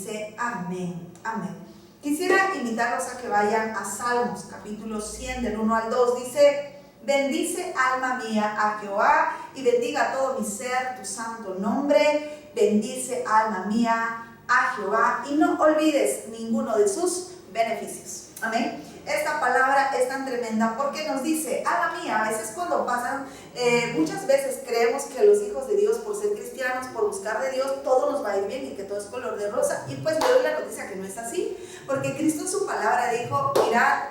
Dice amén, amén. Quisiera invitarlos a que vayan a Salmos, capítulo 100, del 1 al 2. Dice: bendice alma mía a Jehová y bendiga todo mi ser tu santo nombre. Bendice alma mía a Jehová y no olvides ninguno de sus beneficios. Amén. Esta palabra es tan tremenda porque nos dice, alma mía. A veces cuando pasan, muchas veces creemos que los hijos de Dios, por ser cristianos, por buscar de Dios, todo nos va a ir bien y que todo es color de rosa. Y pues le doy la noticia que no es así, porque Cristo en su palabra dijo: mirad,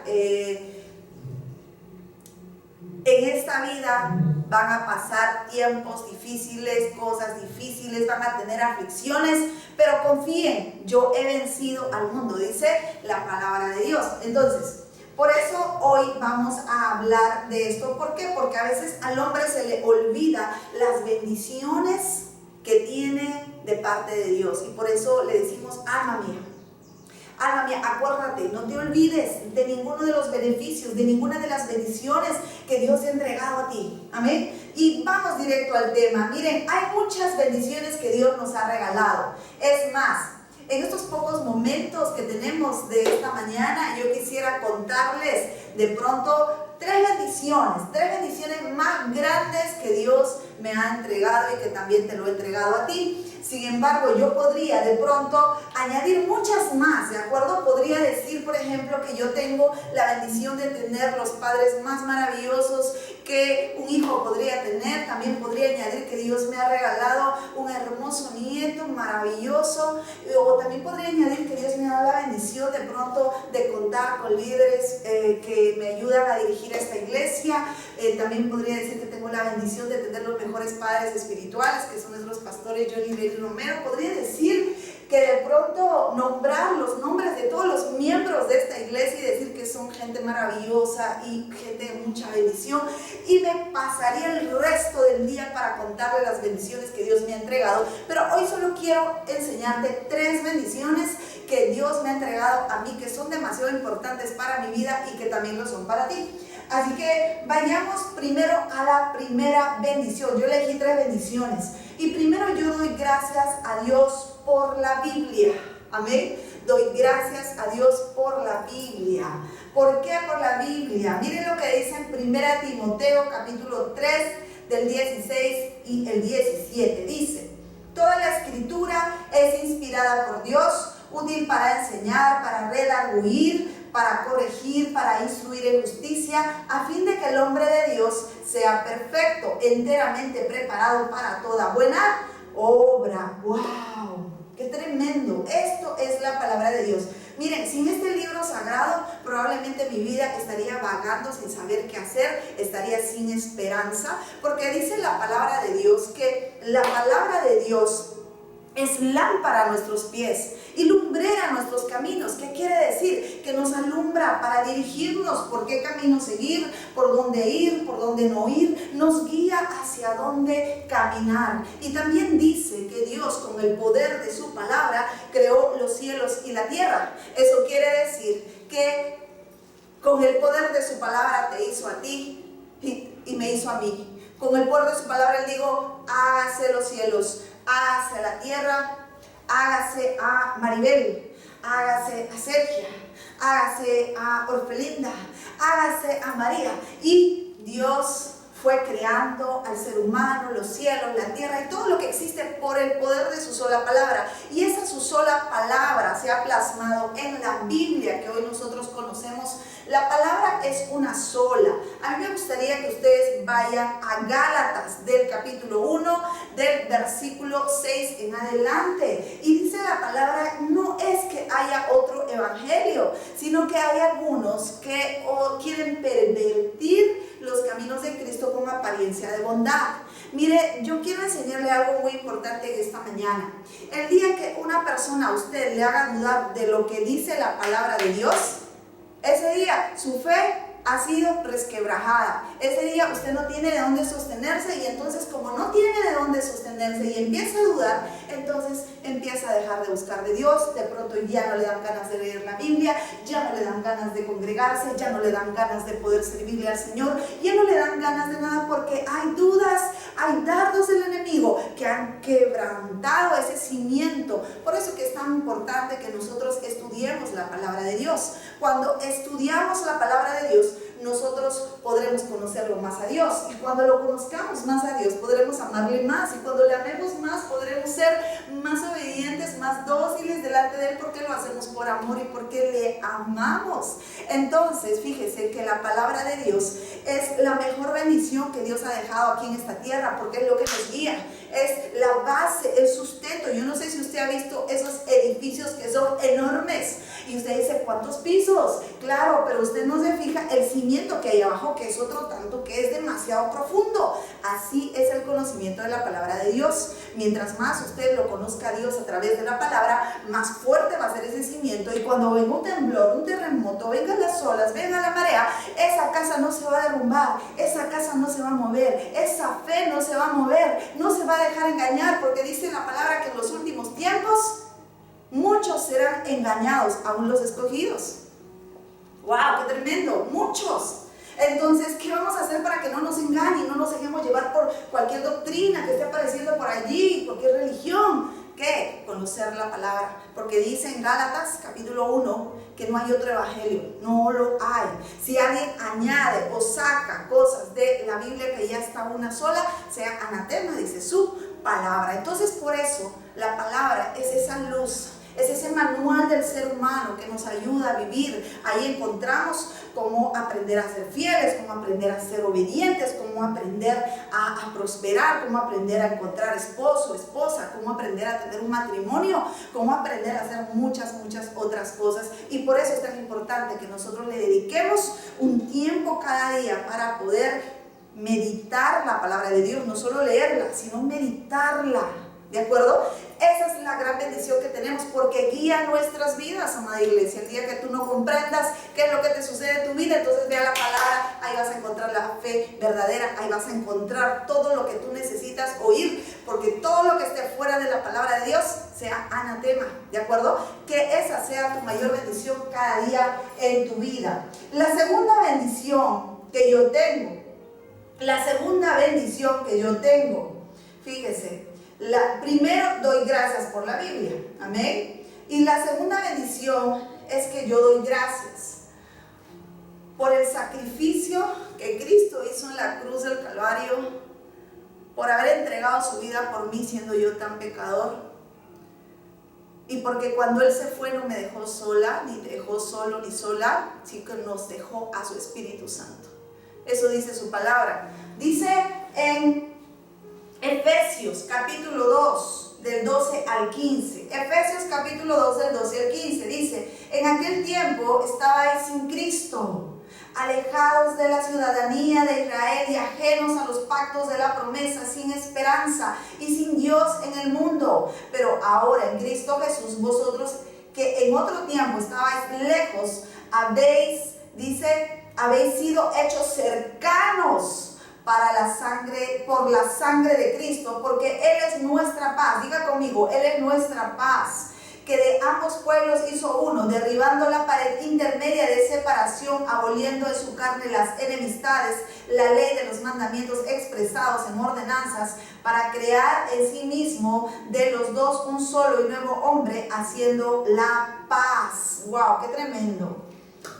en esta vida van a pasar tiempos difíciles, cosas difíciles, van a tener aflicciones, pero confíen, yo he vencido al mundo, dice la palabra de Dios. Entonces, por eso hoy vamos a hablar de esto. ¿Por qué? Porque a veces al hombre se le olvida las bendiciones que tiene de parte de Dios, y por eso le decimos: alma mía. Alma mía, acuérdate, no te olvides de ninguno de los beneficios, de ninguna de las bendiciones que Dios te ha entregado a ti. Amén. Y vamos directo al tema. Miren, hay muchas bendiciones que Dios nos ha regalado. Es más, en estos pocos momentos que tenemos de esta mañana, yo quisiera contarles de pronto tres bendiciones más grandes que Dios me ha entregado y que también te lo he entregado a ti. Sin embargo, yo podría de pronto añadir muchas más, ¿de acuerdo? Podría decir, por ejemplo, que yo tengo la bendición de tener los padres más maravillosos que un hijo podría tener. También podría añadir que Dios me ha regalado un hermoso nieto maravilloso. O también podría añadir que Dios me ha dado la bendición de pronto de contar con líderes que me ayudan a dirigir esta iglesia. También podría decir que tengo la bendición de tener los mejores padres espirituales, que son nuestros pastores Johnny y Romero. Podría decir que de pronto nombrar los nombres de todos los miembros de esta iglesia y decir que son gente maravillosa y gente de mucha bendición, y me pasaría el resto del día para contarle las bendiciones que Dios me ha entregado. Pero hoy solo quiero enseñarte tres bendiciones que Dios me ha entregado a mí, que son demasiado importantes para mi vida y que también lo son para ti. Así que vayamos primero a la primera bendición. Yo elegí tres bendiciones. Y primero yo doy gracias a Dios por la Biblia. Amén. Doy gracias a Dios por la Biblia. ¿Por qué por la Biblia? Miren lo que dice en 1 Timoteo capítulo 3 del 16 y el 17. Dice: toda la escritura es inspirada por Dios, útil para enseñar, para redarguir, para corregir, para instruir en justicia, a fin de que el hombre de Dios sea perfecto, enteramente preparado para toda buena obra. ¡Wow! ¡Qué tremendo! Esto es la palabra de Dios. Miren, sin este libro sagrado, probablemente mi vida estaría vagando sin saber qué hacer, estaría sin esperanza, porque dice la palabra de Dios que la palabra de Dios es lámpara a nuestros pies y lumbrera a nuestros caminos. ¿Qué quiere decir? Que nos alumbra para dirigirnos por qué camino seguir, por dónde ir, por dónde no ir. Nos guía hacia dónde caminar. Y también dice que Dios, con el poder de su palabra, creó los cielos y la tierra. Eso quiere decir que con el poder de su palabra te hizo a ti y me hizo a mí. Con el poder de su palabra Él dijo: hágase los cielos, hágase la tierra, hágase a Maribel, hágase a Sergia, hágase a Orfelinda, hágase a María. Y Dios fue creando al ser humano, los cielos, la tierra y todo lo que existe por el poder de su sola palabra. Y esa su sola palabra se ha plasmado en la Biblia que hoy nosotros conocemos. La palabra es una sola. A mí me gustaría que ustedes vayan a Gálatas del capítulo 1, del versículo 6 en adelante. Y dice la palabra: no es que haya otro evangelio, sino que hay algunos que quieren pervertir los caminos de Cristo con apariencia de bondad. Mire, yo quiero enseñarle algo muy importante en esta mañana. El día que una persona a usted le haga dudar de lo que dice la palabra de Dios, ese día su fe ha sido resquebrajada. Ese día usted no tiene de dónde sostenerse, y entonces, como no tiene de dónde sostenerse y empieza a dudar, entonces empieza a dejar de buscar de Dios. De pronto ya no le dan ganas de leer la Biblia, ya no le dan ganas de congregarse, ya no le dan ganas de poder servirle al Señor, ya no le dan ganas de nada porque hay dudas, hay dardos del enemigo que han quebrantado ese cimiento. Por eso que es tan importante que nosotros estudiemos la palabra de Dios. Cuando estudiamos la palabra de Dios, nosotros podremos conocerlo más a Dios, y cuando lo conozcamos más a Dios podremos amarle más, y cuando le amemos más podremos ser más obedientes, más dóciles delante de Él, porque lo hacemos por amor y porque le amamos. Entonces fíjese que la palabra de Dios es la mejor bendición que Dios ha dejado aquí en esta tierra, porque es lo que nos guía, es la base, el sustento. Yo no sé si usted ha visto esos edificios que son enormes y usted dice, ¿cuántos pisos? Claro, pero usted no se fija el cimiento que hay abajo, que es otro tanto, que es demasiado profundo. Así es el conocimiento de la palabra de Dios. Mientras más usted lo conozca a Dios a través de la palabra, más fuerte va a ser ese cimiento, y cuando venga un temblor, un terremoto, vengan las olas, venga la marea, esa casa no se va a derrumbar, esa casa no se va a mover, esa fe no se va a mover, no se va a dejar engañar, porque dice la palabra que en los últimos tiempos muchos serán engañados, aún los escogidos. ¡Wow! ¡Qué tremendo! ¡Muchos! Entonces, ¿qué vamos a hacer para que no nos engañen? No nos dejemos llevar por cualquier doctrina que esté apareciendo por allí, cualquier religión. ¿Qué? Conocer la palabra. Porque dice en Gálatas capítulo 1 que no hay otro evangelio. No lo hay. Si alguien añade o saca cosas de la Biblia que ya está una sola, sea anatema, dice su palabra. Entonces, por eso la palabra es esa luz, es ese manual del ser humano que nos ayuda a vivir. Ahí encontramos cómo aprender a ser fieles, cómo aprender a ser obedientes, cómo aprender a prosperar, cómo aprender a encontrar esposo, esposa, cómo aprender a tener un matrimonio, cómo aprender a hacer muchas otras cosas. Y por eso es tan importante que nosotros le dediquemos un tiempo cada día para poder meditar la palabra de Dios, no solo leerla, sino meditarla. ¿De acuerdo? Esa es la gran bendición que tenemos, porque guía nuestras vidas, amada iglesia. El día que tú no comprendas qué es lo que te sucede en tu vida, entonces vea la palabra, ahí vas a encontrar la fe verdadera, ahí vas a encontrar todo lo que tú necesitas oír, porque todo lo que esté fuera de la palabra de Dios sea anatema. ¿De acuerdo? Que esa sea tu mayor bendición cada día en tu vida. La segunda bendición que yo tengo, fíjese. Primero, doy gracias por la Biblia, amén. Y la segunda bendición es que yo doy gracias por el sacrificio que Cristo hizo en la cruz del Calvario, por haber entregado su vida por mí siendo yo tan pecador, y porque cuando Él se fue no me dejó sola, ni dejó solo ni sola, sino que nos dejó a su Espíritu Santo. Eso dice su palabra. Dice en Efesios capítulo 2 del 12 al 15. Efesios capítulo 2 del 12 al 15 dice: en aquel tiempo estabais sin Cristo, alejados de la ciudadanía de Israel y ajenos a los pactos de la promesa, sin esperanza y sin Dios en el mundo. Pero ahora en Cristo Jesús, vosotros que en otro tiempo estabais lejos, habéis sido hechos cercanos por la sangre de Cristo, porque Él es nuestra paz. Diga conmigo, Él es nuestra paz, que de ambos pueblos hizo uno, derribando la pared intermedia de separación, aboliendo de su carne las enemistades, la ley de los mandamientos expresados en ordenanzas, para crear en sí mismo de los dos un solo y nuevo hombre, haciendo la paz. ¡Wow! ¡Qué tremendo!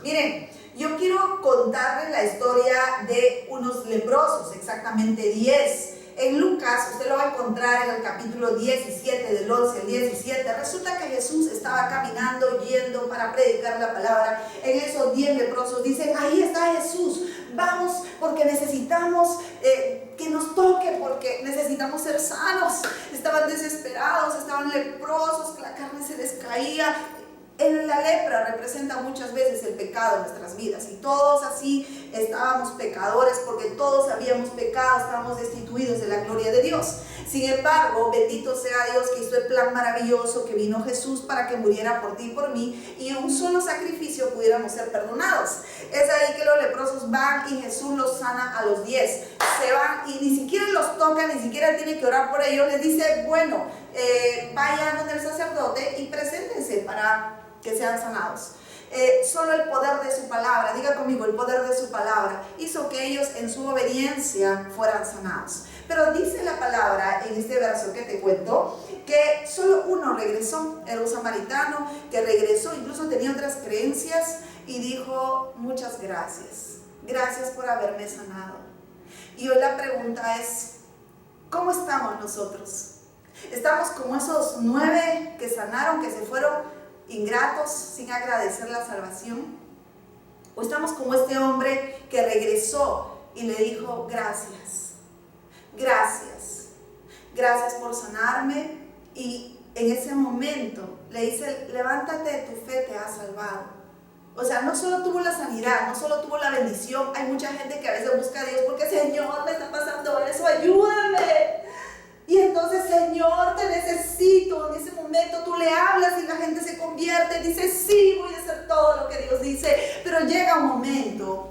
Miren, yo quiero contarles la historia de unos leprosos, exactamente 10. En Lucas, usted lo va a encontrar en el capítulo 17, del 11 al 17. Resulta que Jesús estaba caminando, yendo para predicar la palabra. En esos 10 leprosos dicen: ahí está Jesús, vamos, porque necesitamos que nos toque, porque necesitamos ser sanos. Estaban desesperados, estaban leprosos, la carne se les caía. La lepra representa muchas veces el pecado en nuestras vidas, y todos así estábamos pecadores, porque todos habíamos pecado, estábamos destituidos de la gloria de Dios. Sin embargo, bendito sea Dios que hizo el plan maravilloso, que vino Jesús para que muriera por ti y por mí, y en un solo sacrificio pudiéramos ser perdonados. Es ahí que los leprosos van y Jesús los sana a los 10. Se van y ni siquiera los toca, ni siquiera tiene que orar por ellos. Les dice: bueno, vayan donde el sacerdote y preséntense para que sean sanados. Solo el poder de su palabra, diga conmigo, el poder de su palabra hizo que ellos en su obediencia fueran sanados. Pero dice la palabra en este verso que te cuento, que solo uno regresó, era un samaritano que regresó, incluso tenía otras creencias, y dijo: muchas gracias, gracias por haberme sanado. Y hoy la pregunta es: ¿cómo estamos nosotros? ¿Estamos como esos 9 que sanaron, que se fueron ingratos sin agradecer la salvación? ¿O estamos como este hombre que regresó y le dijo: gracias, gracias, gracias por sanarme? Y en ese momento le dice: levántate, tu fe te ha salvado. O sea, no solo tuvo la sanidad, no solo tuvo la bendición. Hay mucha gente que a veces busca a Dios porque: Señor, me está pasando eso, ayúdame. Y entonces: Señor, te necesito. En ese momento tú le hablas y la gente se convierte, dice: sí, voy a hacer todo lo que Dios dice. Pero llega un momento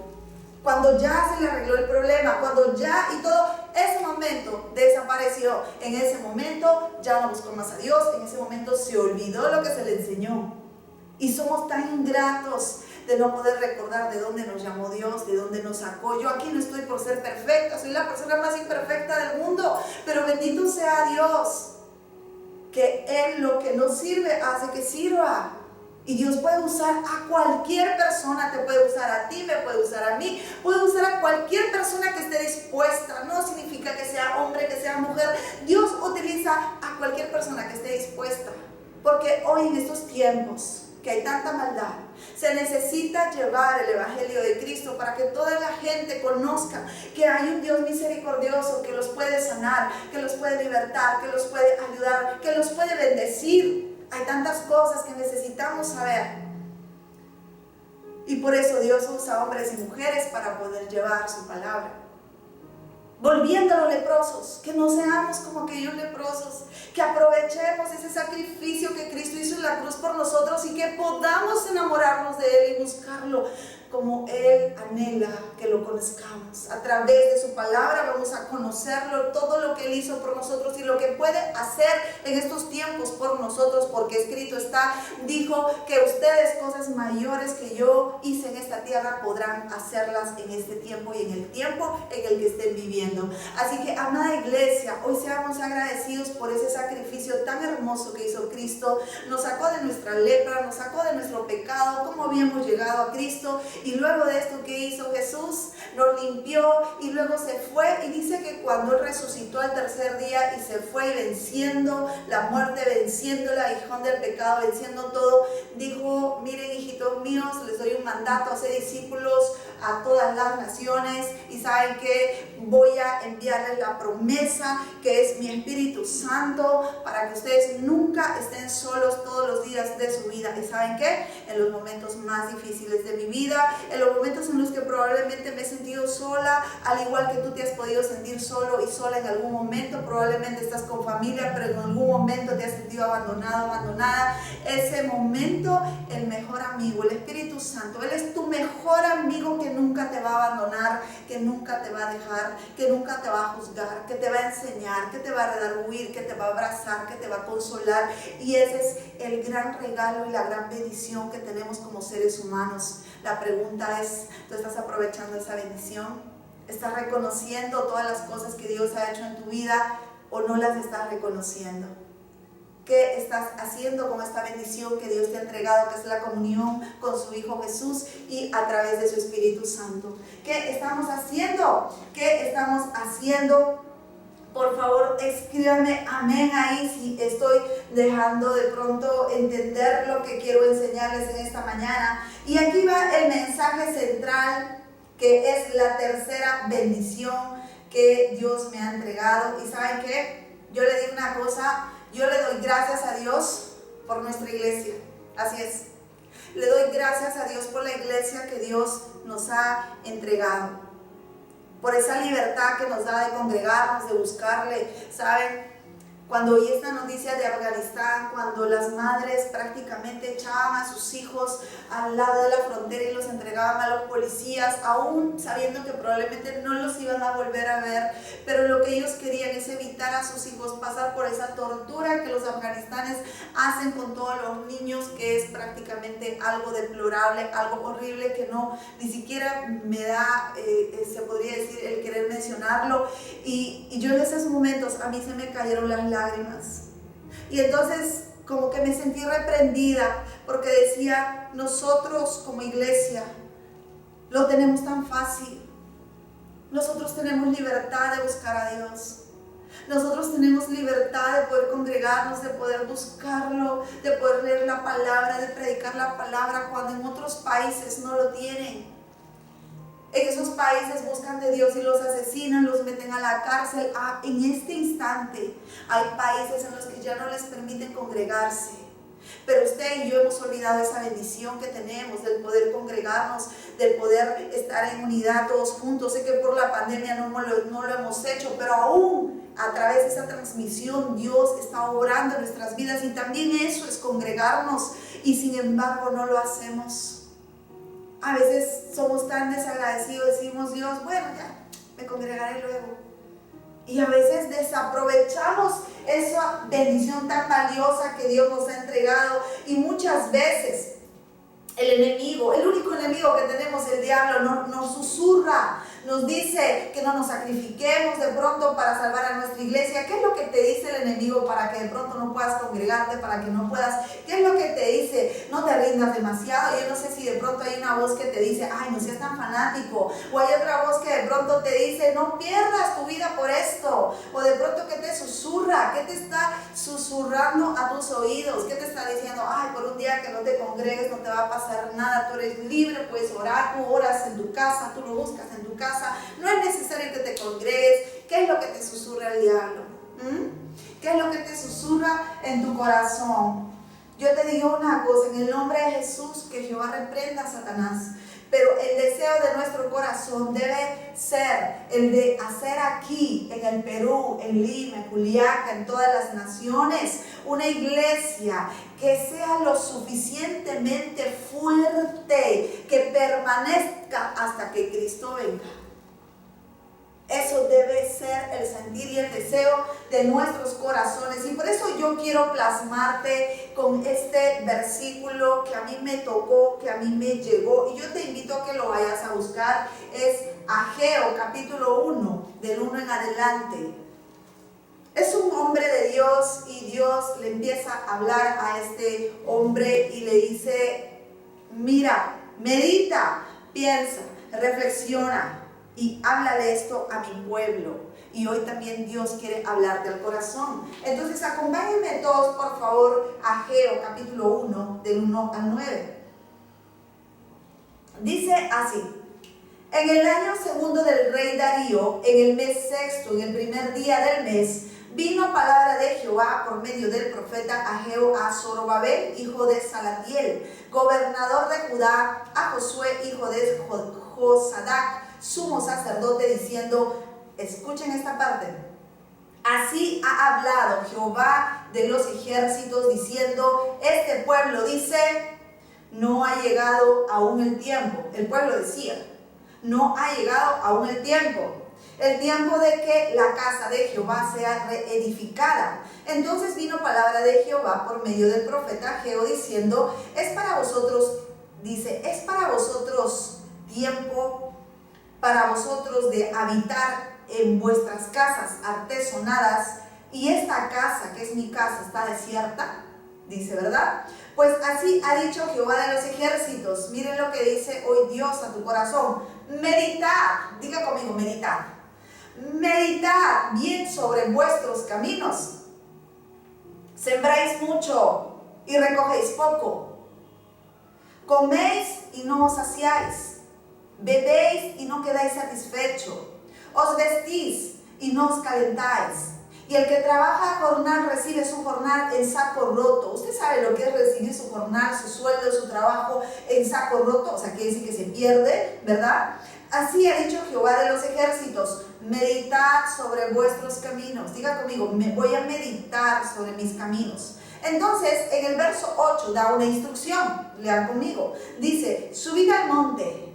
cuando ya se le arregló el problema, cuando ya y todo, ese momento desapareció. En ese momento ya no buscó más a Dios, en ese momento se olvidó lo que se le enseñó. Y somos tan ingratos de no poder recordar de dónde nos llamó Dios, de dónde nos sacó. Yo aquí no estoy por ser perfecta, soy la persona más imperfecta del mundo, pero bendito sea Dios, que Él lo que no sirve hace que sirva. Y Dios puede usar a cualquier persona, te puede usar a ti, me puede usar a mí, puede usar a cualquier persona que esté dispuesta. No significa que sea hombre, que sea mujer. Dios utiliza a cualquier persona que esté dispuesta, porque hoy en estos tiempos que hay tanta maldad, se necesita llevar el evangelio de Cristo para que toda la gente conozca que hay un Dios misericordioso que los puede sanar, que los puede libertar, que los puede ayudar, que los puede bendecir. Hay tantas cosas que necesitamos saber, y por eso Dios usa hombres y mujeres para poder llevar su palabra. Volviendo a los leprosos, que no seamos como aquellos leprosos, que aprovechemos ese sacrificio que Cristo hizo en la cruz por nosotros y que podamos enamorarnos de Él y buscarlo como Él anhela que lo conozcamos. A través de su palabra vamos a conocerlo, todo lo que Él hizo por nosotros y lo que puede hacer en estos tiempos por nosotros, porque escrito está, dijo que ustedes cosas mayores que yo hice en esta tierra podrán hacerlas en este tiempo y en el tiempo en el que estén viviendo. Así que, amada iglesia, hoy seamos agradecidos por ese sacrificio tan hermoso que hizo Cristo. Nos sacó de nuestra lepra, nos sacó de nuestro pecado, cómo habíamos llegado a Cristo. Y luego de esto que hizo Jesús, nos limpió y luego se fue. Y dice que cuando Él resucitó al tercer día y se fue venciendo la muerte, venciendo el aguijón del pecado, venciendo todo, dijo: miren, hijitos míos, les doy un mandato a ser discípulos a todas las naciones. Y saben que voy a enviarles la promesa que es mi Espíritu Santo, para que ustedes nunca estén solos todos los días de su vida. Y saben que en los momentos más difíciles de mi vida, en los momentos en los que probablemente me he sentido sola, al igual que tú te has podido sentir solo y sola en algún momento, probablemente estás con familia, pero en algún momento te has sentido abandonado, abandonada, ese momento, el mejor amigo, el Espíritu Santo, Él es tu mejor amigo, que nunca te va a abandonar, que nunca te va a dejar, que nunca te va a juzgar, que te va a enseñar, que te va a redarguir, que te va a abrazar, que te va a consolar. Y ese es el gran regalo y la gran bendición que tenemos como seres humanos. La pregunta es: ¿tú estás aprovechando esa bendición? ¿Estás reconociendo todas las cosas que Dios ha hecho en tu vida o no las estás reconociendo? ¿Qué estás haciendo con esta bendición que Dios te ha entregado, que es la comunión con su Hijo Jesús y a través de su Espíritu Santo? ¿Qué estamos haciendo? ¿Qué estamos haciendo? Por favor, escríbame amén ahí si estoy dejando de pronto entender lo que quiero enseñarles en esta mañana. Y aquí va el mensaje central, que es la tercera bendición que Dios me ha entregado. ¿Y saben qué? Yo le digo una cosa: yo le doy gracias a Dios por nuestra iglesia. Así es. Le doy gracias a Dios por la iglesia que Dios nos ha entregado, por esa libertad que nos da de congregarnos, de buscarle. ¿Saben? Cuando oí esta noticia de Afganistán, cuando las madres prácticamente echaban a sus hijos al lado de la frontera y los entregaban a los policías, aún sabiendo que probablemente no los iban a volver a ver, pero lo que ellos querían es evitar a sus hijos pasar por esa tortura que los afganistanes hacen con todos los niños, que es prácticamente algo deplorable, algo horrible que no, ni siquiera me da, se podría decir, el querer mencionarlo. Y yo en esos momentos a mí se me cayeron las lágrimas. Y entonces como que me sentí reprendida porque decía, nosotros como iglesia lo tenemos tan fácil. Nosotros tenemos libertad de buscar a Dios. Nosotros tenemos libertad de poder congregarnos, de poder buscarlo, de poder leer la palabra, de predicar la palabra, cuando en otros países no lo tienen. En esos países buscan de Dios y los asesinan, los meten a la cárcel. En este instante hay países en los que ya no les permiten congregarse. Pero usted y yo hemos olvidado esa bendición que tenemos del poder congregarnos, del poder estar en unidad todos juntos. Sé que por la pandemia no lo hemos hecho, pero aún a través de esa transmisión Dios está obrando en nuestras vidas, y también eso es congregarnos, y sin embargo no lo hacemos. A veces somos tan desagradecidos, decimos, Dios, bueno, ya, me congregaré luego. Y a veces desaprovechamos esa bendición tan valiosa que Dios nos ha entregado. Y muchas veces el enemigo, el único enemigo que tenemos, el diablo, nos susurra, nos dice que no nos sacrifiquemos de pronto para salvar a nuestra iglesia. ¿Qué es lo que te dice el enemigo para que de pronto no puedas congregarte, para que no puedas? ¿Qué es lo que te dice? No te rindas demasiado. Yo no sé si de pronto hay una voz que te dice, ay, no seas tan fanático. O hay otra voz que de pronto te dice, no pierdas tu vida por esto. O de pronto que te susurra, que te está susurrando a tus oídos, que te está diciendo, ay, por un día que no te congregues no te va a pasar nada, tú eres libre, puedes orar, tú oras en tu casa, tú lo buscas en tu casa. No es necesario que te congregues. ¿Qué es lo que te susurra el diablo? ¿Qué es lo que te susurra en tu corazón? Yo te digo una cosa, en el nombre de Jesús, que Jehová reprenda a Satanás. Pero el deseo de nuestro corazón debe ser el de hacer aquí, en el Perú, en Lima, en Juliaca, en todas las naciones, una iglesia que sea lo suficientemente fuerte, que permanezca hasta que Cristo venga. Eso debe ser el sentir y el deseo de nuestros corazones. Y por eso yo quiero plasmarte con este versículo que a mí me tocó, que a mí me llegó. Y yo te invito a que lo vayas a buscar. Es Ageo, capítulo 1, del 1 en adelante. Es un hombre de Dios, y Dios le empieza a hablar a este hombre y le dice, mira, medita, piensa, reflexiona. Y háblale esto a mi pueblo. Y hoy también Dios quiere hablarte al corazón. Entonces acompáñenme todos, por favor, a Ageo capítulo 1, del 1 al 9. Dice así: en el año segundo del rey Darío, en el mes sexto, en el primer día del mes, vino palabra de Jehová por medio del profeta Ageo a Zorobabel, hijo de Salatiel, gobernador de Judá, a Josué, hijo de Josadac, sumo sacerdote, diciendo, escuchen esta parte, así ha hablado Jehová de los ejércitos, diciendo, este pueblo dice, no ha llegado aún el tiempo. El pueblo decía, no ha llegado aún el tiempo de que la casa de Jehová sea reedificada. Entonces vino palabra de Jehová por medio del profeta Ageo, diciendo, es para vosotros, dice, es para vosotros tiempo, para vosotros de habitar en vuestras casas artesonadas, y esta casa, que es mi casa, está desierta, dice, ¿verdad? Pues así ha dicho Jehová de los ejércitos. Miren lo que dice hoy Dios a tu corazón. Meditad, diga conmigo, meditad. Meditad bien sobre vuestros caminos. Sembráis mucho y recogéis poco. Coméis y no os saciáis. Bebéis y no quedáis satisfechos. Os vestís y no os calentáis. Y el que trabaja a jornal recibe su jornal en saco roto. Usted sabe lo que es recibir su jornal, su sueldo, su trabajo en saco roto. O sea, quiere decir que se pierde, ¿verdad? Así ha dicho Jehová de los ejércitos, meditad sobre vuestros caminos. Diga conmigo, me voy a meditar sobre mis caminos. Entonces, en el verso 8 da una instrucción, lean conmigo. Dice, subid al monte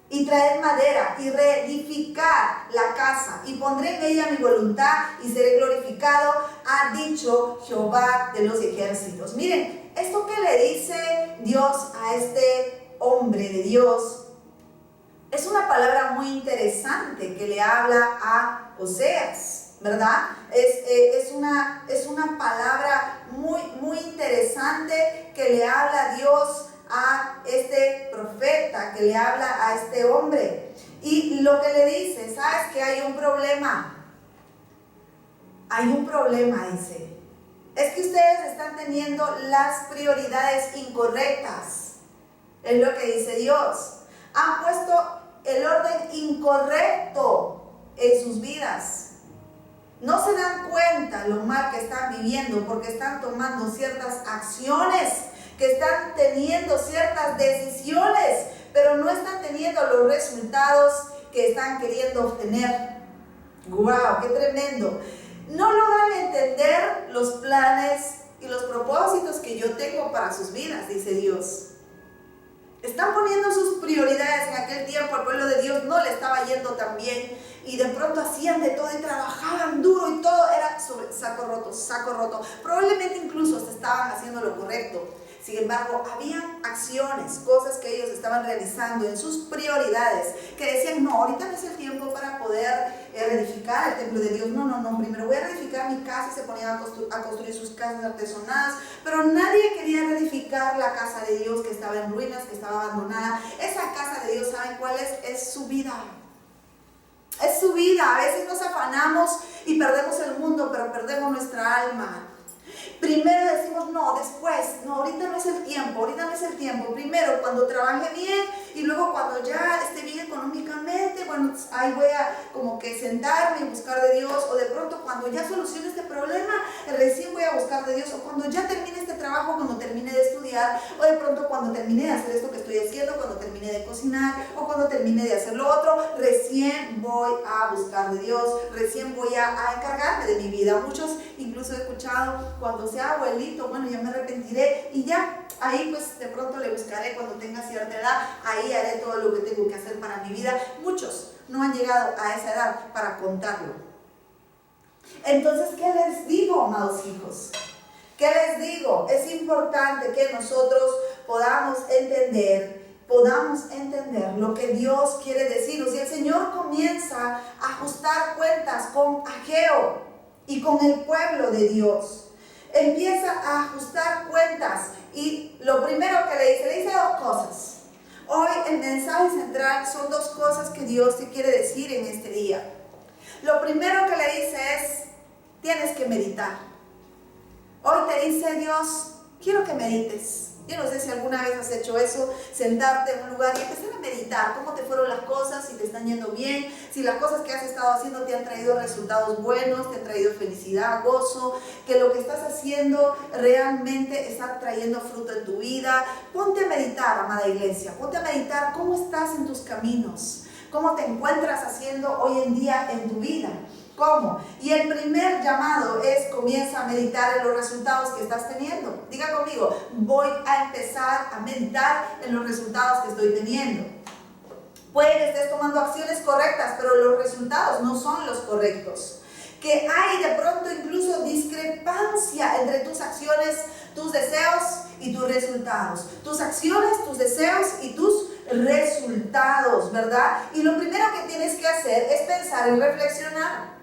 y traed madera y reedificad la casa y pondré en ella mi voluntad y seré glorificado, ha dicho Jehová de los ejércitos. Miren, esto que le dice Dios a este hombre de Dios es una palabra muy interesante que le habla a Oseas, ¿verdad? Es una palabra muy interesante que le habla Dios a este profeta, que le habla a este hombre. Y lo que le dice, ¿sabes que hay un problema? Hay un problema, dice. Es que ustedes están teniendo las prioridades incorrectas. Es lo que dice Dios. Han puesto el orden incorrecto en sus vidas. No se dan cuenta lo mal que están viviendo porque están tomando ciertas acciones, que están teniendo ciertas decisiones, pero no están teniendo los resultados que están queriendo obtener. ¡Wow! ¡Qué tremendo! No logran entender los planes y los propósitos que yo tengo para sus vidas, dice Dios. Están poniendo sus prioridades. En aquel tiempo al pueblo de Dios no le estaba yendo tan bien y de pronto hacían de todo y trabajaban duro y todo era sobre saco roto. Probablemente incluso hasta estaban haciendo lo correcto. Sin embargo, habían acciones, cosas que ellos estaban realizando en sus prioridades, que decían, no, ahorita no es el tiempo para poder reedificar el templo de Dios. No, primero voy a reedificar mi casa, y se ponían a construir sus casas artesonadas, pero nadie quería reedificar la casa de Dios que estaba en ruinas, que estaba abandonada. Esa casa de Dios, ¿saben cuál es? Es su vida. Es su vida. A veces nos afanamos y perdemos el mundo, pero perdemos nuestra alma. Primero decimos, no, después, no, ahorita no es el tiempo, primero cuando trabaje bien y luego cuando ya esté bien económicamente, bueno, ahí voy a como que sentarme y buscar de Dios, o de pronto cuando ya solucione este problema, recién voy a buscar de Dios, o cuando ya termine este trabajo, cuando termine de estudiar, o de pronto cuando termine de hacer esto que estoy haciendo, cuando termine de cocinar, o cuando termine de hacer lo otro, recién voy a buscar de Dios, recién voy a encargarme de mi vida. Muchos incluso he escuchado, cuando sea abuelito, bueno, ya me arrepentiré y ya, ahí pues de pronto le buscaré cuando tenga cierta edad, ahí haré todo lo que tengo que hacer para mi vida. Muchos no han llegado a esa edad para contarlo. Entonces, ¿qué les digo, amados hijos? ¿Qué les digo? Es importante que nosotros podamos entender lo que Dios quiere decirnos. Y el Señor comienza a ajustar cuentas con Ageo y con el pueblo de Dios. Empieza a ajustar cuentas y lo primero que le dice dos cosas. Hoy el mensaje central son dos cosas que Dios te quiere decir en este día. Lo primero que le dice es, tienes que meditar. Hoy te dice Dios, quiero que medites. Yo no sé si alguna vez has hecho eso, sentarte en un lugar y empezar a meditar cómo te fueron las cosas, si te están yendo bien, si las cosas que has estado haciendo te han traído resultados buenos, te han traído felicidad, gozo, que lo que estás haciendo realmente está trayendo fruto en tu vida. Ponte a meditar, amada iglesia, ponte a meditar cómo estás en tus caminos, cómo te encuentras haciendo hoy en día en tu vida. ¿Cómo? Y el primer llamado es, comienza a meditar en los resultados que estás teniendo. Diga conmigo, voy a empezar a meditar en los resultados que estoy teniendo. Puede que estés tomando acciones correctas, pero los resultados no son los correctos. Que hay de pronto incluso discrepancia entre tus acciones, tus deseos y tus resultados. Tus acciones, tus deseos y tus resultados, ¿verdad? Y lo primero que tienes que hacer es pensar y reflexionar.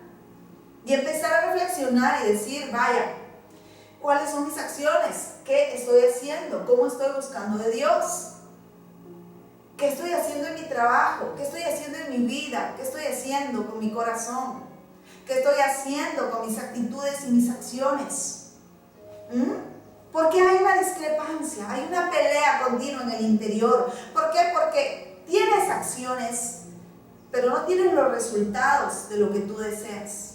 Y empezar a reflexionar y decir, vaya, ¿cuáles son mis acciones? ¿Qué estoy haciendo? ¿Cómo estoy buscando de Dios? ¿Qué estoy haciendo en mi trabajo? ¿Qué estoy haciendo en mi vida? ¿Qué estoy haciendo con mi corazón? ¿Qué estoy haciendo con mis actitudes y mis acciones? Porque hay una discrepancia, hay una pelea continua en el interior. ¿Por qué? Porque tienes acciones, pero no tienes los resultados de lo que tú deseas.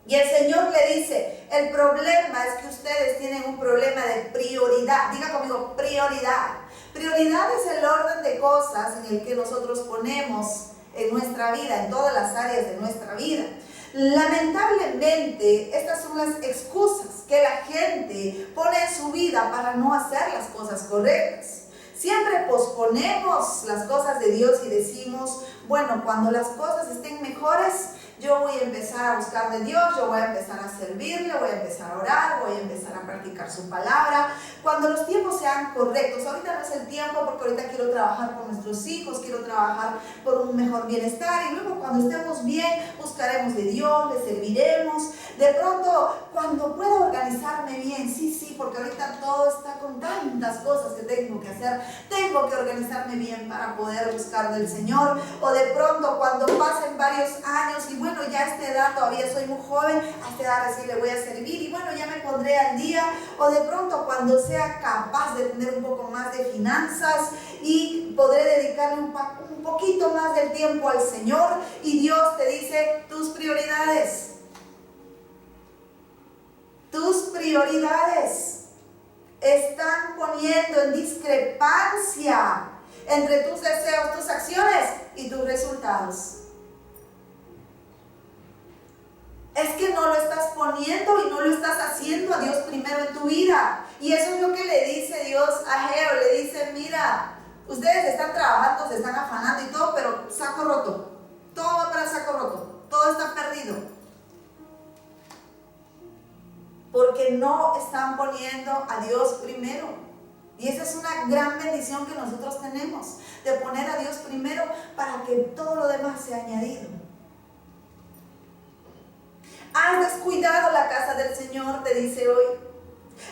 Y el Señor le dice, el problema es que ustedes tienen un problema de prioridad. Diga conmigo, prioridad. Prioridad es el orden de cosas en el que nosotros ponemos en nuestra vida, en todas las áreas de nuestra vida. Lamentablemente, estas son las excusas que la gente pone en su vida para no hacer las cosas correctas. Siempre posponemos las cosas de Dios y decimos, bueno, cuando las cosas estén mejores, yo voy a empezar a buscar de Dios, yo voy a empezar a servirle, voy a empezar a orar, voy a empezar a practicar su palabra. Cuando los tiempos sean correctos, ahorita no es el tiempo porque ahorita quiero trabajar por nuestros hijos, quiero trabajar por un mejor bienestar y luego cuando estemos bien, buscaremos de Dios, le serviremos. De pronto, cuando pueda organizarme bien, sí, porque ahorita todo está con tantas cosas que tengo que hacer, tengo que organizarme bien para poder buscar del Señor. O de pronto, cuando pasen varios años y bueno, ya a esta edad todavía soy muy joven, a esta edad recién le voy a servir y bueno, ya me pondré al día. O de pronto, cuando sea capaz de tener un poco más de finanzas y podré dedicarle un poquito más del tiempo al Señor. Y Dios te dice tus prioridades. Tus prioridades están poniendo en discrepancia entre tus deseos, tus acciones y tus resultados. Es que no lo estás poniendo y no lo estás haciendo a Dios primero en tu vida. Y eso es lo que le dice Dios a Ageo. Le dice, mira, ustedes están trabajando, se están afanando y todo, pero saco roto. Todo va para saco roto. Todo está perdido. Porque no están poniendo a Dios primero. Y esa es una gran bendición que nosotros tenemos, de poner a Dios primero para que todo lo demás sea añadido. Has descuidado la casa del Señor, te dice hoy.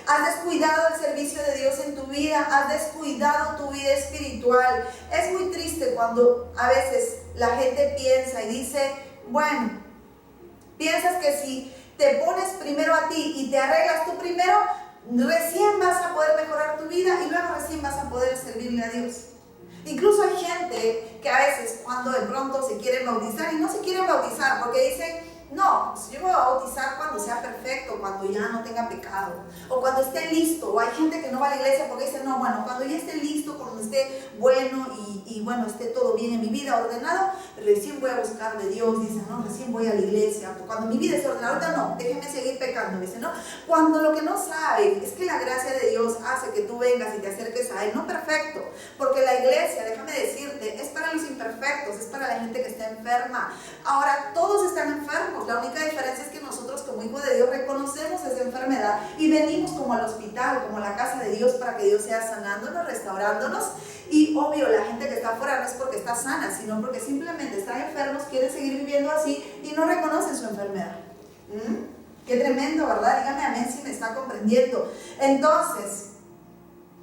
Has descuidado el servicio de Dios en tu vida, has descuidado tu vida espiritual. Es muy triste cuando a veces la gente piensa y dice, bueno, piensas que si te pones primero a ti y te arreglas tú primero, recién vas a poder mejorar tu vida y luego recién vas a poder servirle a Dios. Incluso hay gente que a veces cuando de pronto se quieren bautizar y no se quieren bautizar porque dicen, no, pues yo me voy a bautizar cuando sea perfecto, cuando ya no tenga pecado, o cuando esté listo. O hay gente que no va a la iglesia porque dice, no, bueno, cuando ya esté listo, cuando esté bueno y bueno, esté todo bien en mi vida, ordenado, recién voy a buscar de Dios. Dice, no, recién voy a la iglesia, cuando mi vida esté ordenada, ahorita no, déjenme seguir pecando. Dice, no, cuando lo que no saben es que la gracia de Dios hace que tú vengas y te acerques a Él, no perfecto, porque la iglesia, déjame decirte, es para los imperfectos, es para la gente que está enferma. Ahora, todos están enfermos. La única diferencia es que nosotros como hijos de Dios reconocemos esa enfermedad y venimos como al hospital, como a la casa de Dios para que Dios sea sanándonos, restaurándonos. Y obvio, la gente que está afuera no es porque está sana, sino porque simplemente están enfermos, quieren seguir viviendo así y no reconocen su enfermedad. Qué tremendo, ¿verdad? Dígame amén si me está comprendiendo. Entonces,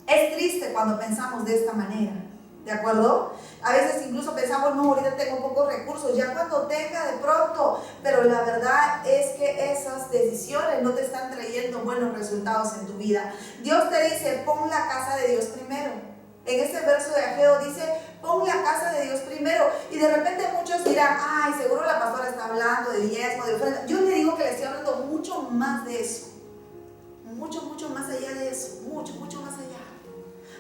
es triste cuando pensamos de esta manera, ¿de acuerdo? A veces incluso pensamos, no, ahorita tengo pocos recursos, ya cuando tenga de pronto, pero la verdad es que esas decisiones no te están trayendo buenos resultados en tu vida. Dios te dice, pon la casa de Dios primero. En este verso de Ageo dice, pon la casa de Dios primero. Y de repente muchos dirán, ay, seguro la pastora está hablando de diezmo, de ofrenda. Yo le digo que le estoy hablando mucho más de eso. Mucho más allá de eso. Mucho más allá.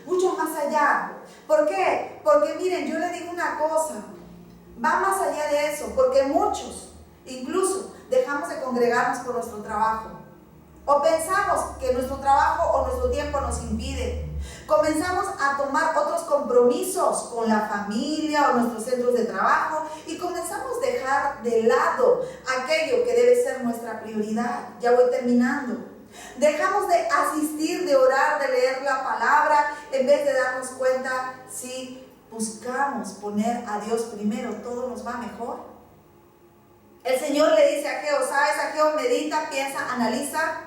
Mucho más allá. ¿Por qué? Porque miren, yo le digo una cosa, va más allá de eso, porque muchos incluso dejamos de congregarnos por nuestro trabajo, o pensamos que nuestro trabajo o nuestro tiempo nos impide, comenzamos a tomar otros compromisos con la familia o nuestros centros de trabajo y comenzamos a dejar de lado aquello que debe ser nuestra prioridad. Ya voy terminando. Dejamos de asistir, de orar, de leer la palabra, en vez de darnos cuenta, si buscamos poner a Dios primero, todo nos va mejor. El Señor le dice a Ageo, ¿sabes, Ageo? Medita, piensa, analiza,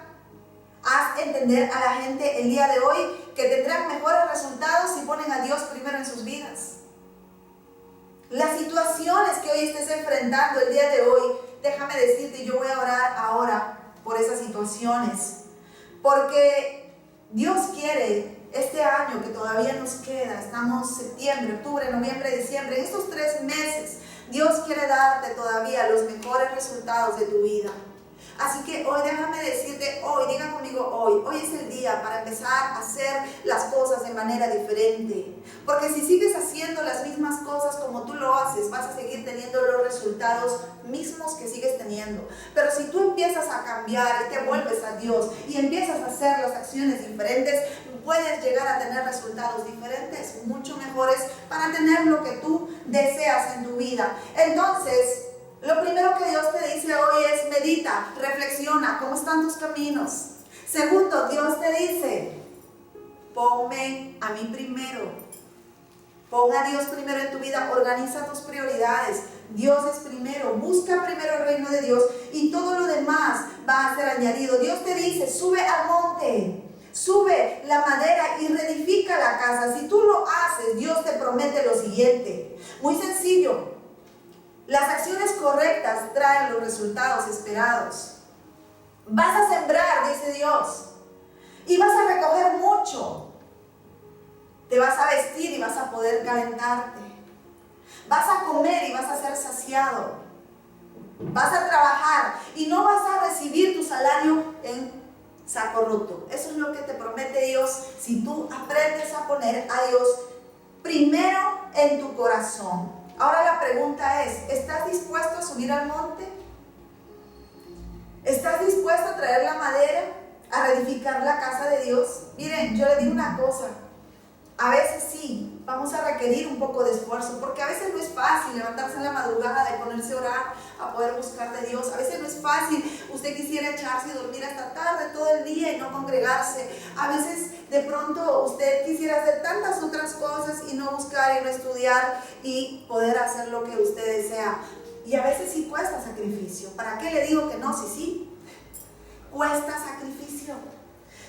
haz entender a la gente el día de hoy que tendrán mejores resultados si ponen a Dios primero en sus vidas. Las situaciones que hoy estés enfrentando el día de hoy, déjame decirte, yo voy a orar ahora por esas situaciones, porque Dios quiere este año que todavía nos queda, estamos septiembre, octubre, noviembre, diciembre, en estos 3 meses, Dios quiere darte todavía los mejores resultados de tu vida. Así que hoy déjame decirte, hoy, diga conmigo hoy es el día para empezar a hacer las cosas de manera diferente. Porque si sigues haciendo las mismas cosas como tú lo haces, vas a seguir teniendo los resultados mismos que sigues teniendo. Pero si tú empiezas a cambiar y te vuelves a Dios y empiezas a hacer las acciones diferentes, puedes llegar a tener resultados diferentes, mucho mejores, para tener lo que tú deseas en tu vida. Entonces, lo primero que Dios te dice hoy es: medita, reflexiona, ¿cómo están tus caminos? Segundo, Dios te dice: ponme a mí primero. Pon a Dios primero en tu vida, organiza tus prioridades. Dios es primero, busca primero el reino de Dios y todo lo demás va a ser añadido. Dios te dice: sube al monte, sube la madera y reedifica la casa. Si tú lo haces, Dios te promete lo siguiente. Muy sencillo: las acciones correctas traen los resultados esperados. Vas a sembrar, dice Dios, y vas a recoger mucho. Te vas a vestir y vas a poder calentarte. Vas a comer y vas a ser saciado. Vas a trabajar y no vas a recibir tu salario en saco roto. Eso es lo que te promete Dios si tú aprendes a poner a Dios primero en tu corazón. Ahora la pregunta es: ¿estás dispuesto a subir al monte? ¿Estás dispuesto a traer la madera, a reedificar la casa de Dios? Miren, yo le digo una cosa: a veces sí, vamos a requerir un poco de esfuerzo, porque a veces no es fácil levantarse en la madrugada y ponerse a orar, a poder buscar de Dios. A veces no es fácil, usted quisiera echarse y dormir hasta tarde todo el día y no congregarse. A veces de pronto usted quisiera hacer tantas otras cosas y no buscar y no estudiar y poder hacer lo que usted desea. Y a veces sí cuesta sacrificio. ¿Para qué le digo que no? Sí, cuesta sacrificio.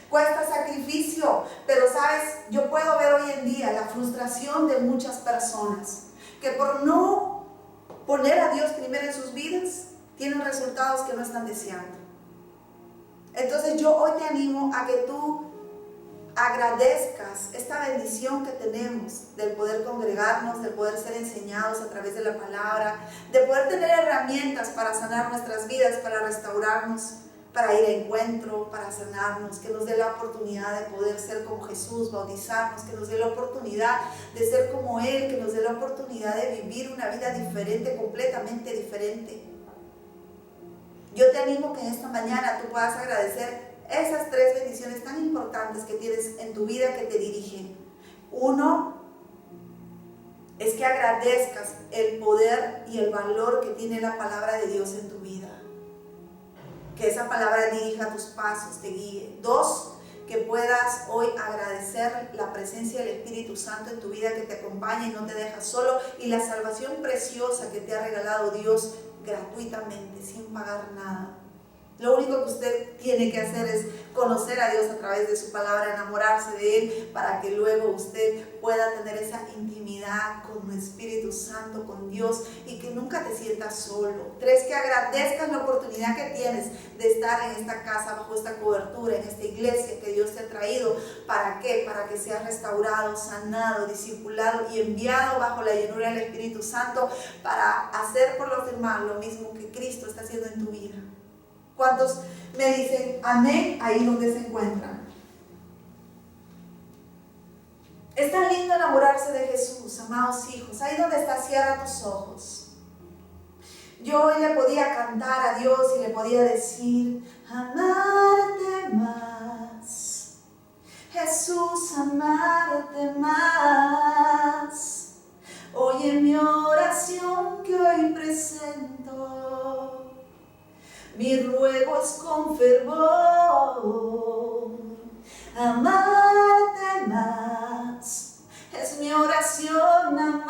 Cuesta sacrificio, pero sabes, yo puedo ver hoy en día la frustración de muchas personas que por no poner a Dios primero en sus vidas, tienen resultados que no están deseando. Entonces yo hoy te animo a que tú agradezcas esta bendición que tenemos del poder congregarnos, de poder ser enseñados a través de la palabra, de poder tener herramientas para sanar nuestras vidas, para restaurarnos, para ir a encuentro, para sanarnos, que nos dé la oportunidad de poder ser como Jesús, bautizarnos, que nos dé la oportunidad de ser como Él, que nos dé la oportunidad de vivir una vida diferente, completamente diferente. Yo te animo que en esta mañana tú puedas agradecer esas 3 bendiciones tan importantes que tienes en tu vida que te dirigen. Uno, es que agradezcas el poder y el valor que tiene la palabra de Dios en tu vida. Que esa palabra dirija tus pasos, te guíe. 2, que puedas hoy agradecer la presencia del Espíritu Santo en tu vida, que te acompaña y no te deja solo, y la salvación preciosa que te ha regalado Dios gratuitamente, sin pagar nada. Lo único que usted tiene que hacer es conocer a Dios a través de su palabra, enamorarse de Él, para que luego usted pueda tener esa intimidad con el Espíritu Santo, con Dios, y que nunca te sientas solo. 3, que agradezcas la oportunidad que tienes de estar en esta casa, bajo esta cobertura, en esta iglesia que Dios te ha traído. ¿Para qué? Para que seas restaurado, sanado, discipulado y enviado bajo la llenura del Espíritu Santo para hacer por los demás lo mismo que Cristo está haciendo en tu vida. ¿Cuántos me dicen amén ahí donde se encuentran? Es tan lindo enamorarse de Jesús, amados hijos. Ahí donde estás, cierra tus ojos. Yo hoy le podía cantar a Dios y le podía decir: amarte más, Jesús, amarte más. Oye mi oración que hoy presento. Mi ruego es con fervor, amarte más, es mi oración, amar.